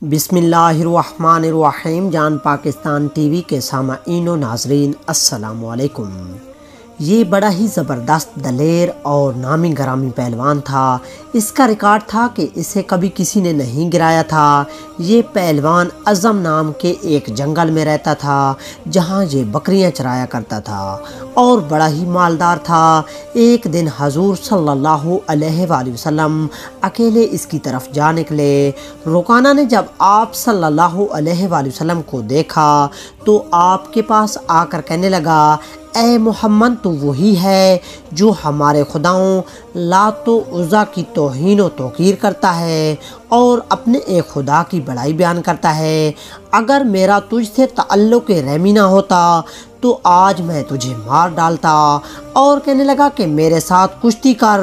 بسم اللہ الرحمن الرحیم. جان پاکستان ٹی وی کے سامعین و ناظرین السلام علیکم. یہ بڑا ہی زبردست دلیر اور نامی گرامی پہلوان تھا. اس کا ریکارڈ تھا کہ اسے کبھی کسی نے نہیں گرایا تھا. یہ پہلوان اعظم نام کے ایک جنگل میں رہتا تھا جہاں یہ بکریاں چرایا کرتا تھا اور بڑا ہی مالدار تھا. ایک دن حضور صلی اللہ علیہ وآلہ وسلم اکیلے اس کی طرف جا نکلے. رکانہ نے جب آپ صلی اللہ علیہ وآلہ وسلم کو دیکھا تو آپ کے پاس آ کر کہنے لگا، اے محمد، تو وہی ہے جو ہمارے خداؤں لات و عزیٰ کی توہین و توقیر کرتا ہے اور اپنے ایک خدا کی بڑائی بیان کرتا ہے. اگر میرا تجھ سے تعلق رحمی نہ ہوتا تو آج میں تجھے مار ڈالتا. اور کہنے لگا کہ میرے ساتھ کشتی کر،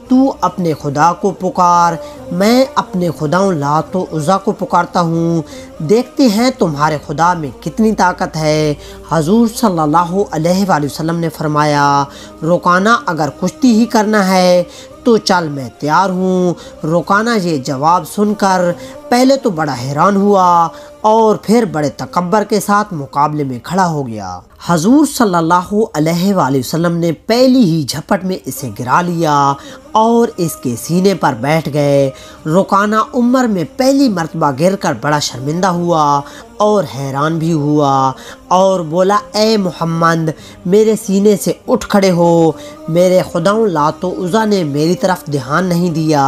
تو اپنے خدا کو پکار، میں اپنے خداؤں لات و عزیٰ کو پکارتا ہوں، دیکھتے ہیں تمہارے خدا میں کتنی طاقت ہے. حضور صلی اللہ علیہ وآلہ وسلم نے فرمایا، رکانہ، اگر کشتی ہی کرنا ہے تو چل، میں تیار ہوں. رکانہ یہ جواب سن کر پہلے تو بڑا حیران ہوا اور پھر بڑے تکبر کے ساتھ مقابلے میں کھڑا ہو گیا. حضور صلی اللہ علیہ وآلہ وسلم نے پہلی ہی جھپٹ میں اسے گرا لیا اور اس کے سینے پر بیٹھ گئے. رکانہ عمر میں پہلی مرتبہ گر کر بڑا شرمندہ ہوا اور حیران بھی ہوا اور بولا، اے محمد، میرے سینے سے اٹھ کھڑے ہو. میرے خداؤں لات و عزیٰ نے میری طرف دھیان نہیں دیا.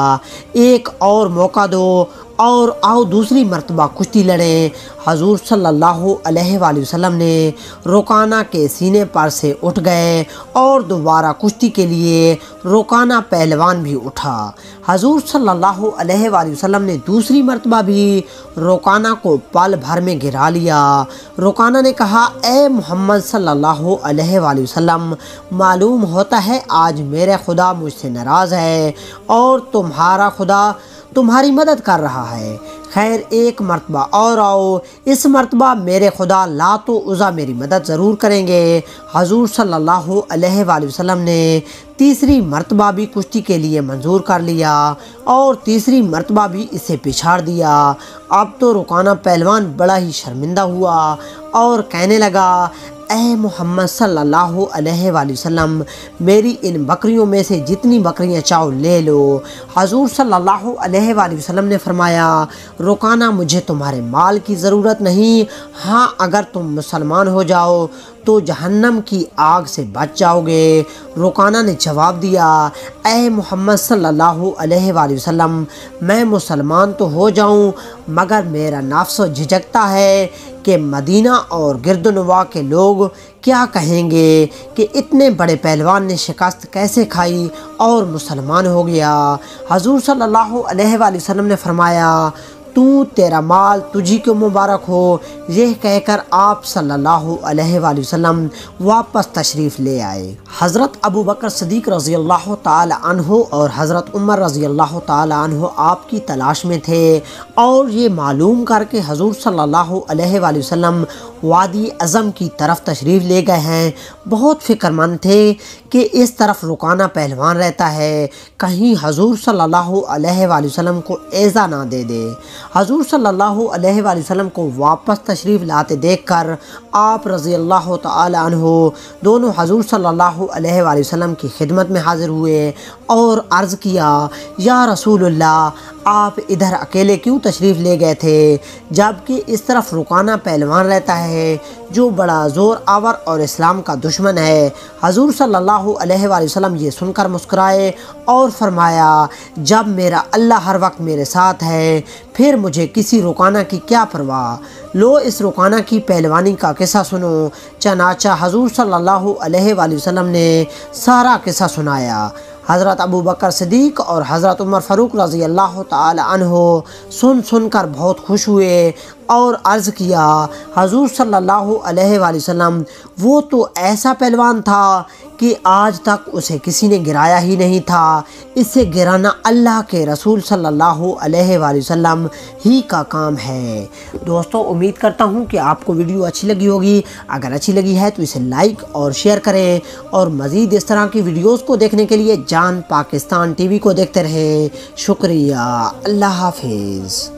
ایک اور موقع دو اور آؤ دوسری مرتبہ کشتی لڑیں. حضور صلی اللہ علیہ وآلہ وسلم نے رکانہ کے سینے پر سے اٹھ گئے اور دوبارہ کشتی کے لیے رکانہ پہلوان بھی اٹھا. حضور صلی اللہ علیہ وآلہ وسلم نے دوسری مرتبہ بھی رکانہ کو پل بھر میں گرا لیا. رکانہ نے کہا، اے محمد صلی اللہ علیہ وآلہ وسلم، معلوم ہوتا ہے آج میرے خدا مجھ سے ناراض ہے اور تمہارا خدا تمہاری مدد کر رہا ہے. خیر، ایک مرتبہ اور آؤ، اس مرتبہ میرے خدا لات و عزیٰ میری مدد ضرور کریں گے. حضور صلی اللہ علیہ وآلہ وسلم نے تیسری مرتبہ بھی کشتی کے لیے منظور کر لیا اور تیسری مرتبہ بھی اسے پچھاڑ دیا. اب تو رکانہ پہلوان بڑا ہی شرمندہ ہوا اور کہنے لگا، اے محمد صلی اللہ علیہ وآلہ وسلم، میری ان بکریوں میں سے جتنی بکریاں چاہو لے لو. حضور صلی اللہ علیہ وآلہ وسلم نے فرمایا، رکانہ، مجھے تمہارے مال کی ضرورت نہیں. ہاں، اگر تم مسلمان ہو جاؤ تو جہنم کی آگ سے بچ جاؤ گے. رکانہ نے جواب دیا، اے محمد صلی اللہ علیہ وآلہ وسلم، میں مسلمان تو ہو جاؤں مگر میرا نفس جھجکتا ہے کہ مدینہ اور گرد و نواح کے لوگ کیا کہیں گے کہ اتنے بڑے پہلوان نے شکست کیسے کھائی اور مسلمان ہو گیا. حضور صلی اللہ علیہ وآلہ وسلم نے فرمایا، تیرا مال تجھی کو مبارک ہو. یہ کہہ کر آپ صلی اللہ علیہ وآلہ وسلم واپس تشریف لے آئے. حضرت ابو بکر صدیق رضی اللہ تعالی عنہ اور حضرت عمر رضی اللہ تعالی عنہ آپ کی تلاش میں تھے اور یہ معلوم کر کے حضور صلی اللہ علیہ وآلہ وسلم وادی اعظم کی طرف تشریف لے گئے ہیں. بہت فکر مند تھے کہ اس طرف رکانہ پہلوان رہتا ہے، کہیں حضور صلی اللہ علیہ وآلہ وسلم کو ایذا نہ دے دے. حضور صلی اللہ علیہ وآلہ وسلم کو واپس تشریف لاتے دیکھ کر آپ رضی اللہ تعالی عنہ دونوں حضور صلی اللہ علیہ وآلہ وسلم کی خدمت میں حاضر ہوئے اور عرض کیا، یا رسول اللہ، آپ ادھر اکیلے کیوں تشریف لے گئے تھے جبکہ اس طرف رکانہ پہلوان رہتا ہے جو بڑا زور آور اور اسلام کا دشمن ہے؟ حضور صلی اللہ علیہ وآلہ وسلم یہ سن کر مسکرائے اور فرمایا، جب میرا اللہ ہر وقت میرے ساتھ ہے پھر مجھے کسی رکانہ کی کیا پرواہ. لو، اس رکانہ کی پہلوانی کا قصہ سنو. چنانچہ حضور صلی اللہ علیہ وآلہ وسلم نے سارا قصہ سنایا. حضرت ابو بکر صدیق اور حضرت عمر فاروق رضی اللہ تعالی عنہ سن کر بہت خوش ہوئے اور عرض کیا، حضور صلی اللہ علیہ وآلہ وسلم، وہ تو ایسا پہلوان تھا کہ آج تک اسے کسی نے گرایا ہی نہیں تھا. اسے گرانا اللہ کے رسول صلی اللہ علیہ وآلہ وسلم ہی کا کام ہے. دوستو، امید کرتا ہوں کہ آپ کو ویڈیو اچھی لگی ہوگی. اگر اچھی لگی ہے تو اسے لائک اور شیئر کریں اور مزید اس طرح کی ویڈیوز کو دیکھنے کے لیے جان پاکستان ٹی وی کو دیکھتے رہیں. شکریہ. اللہ حافظ.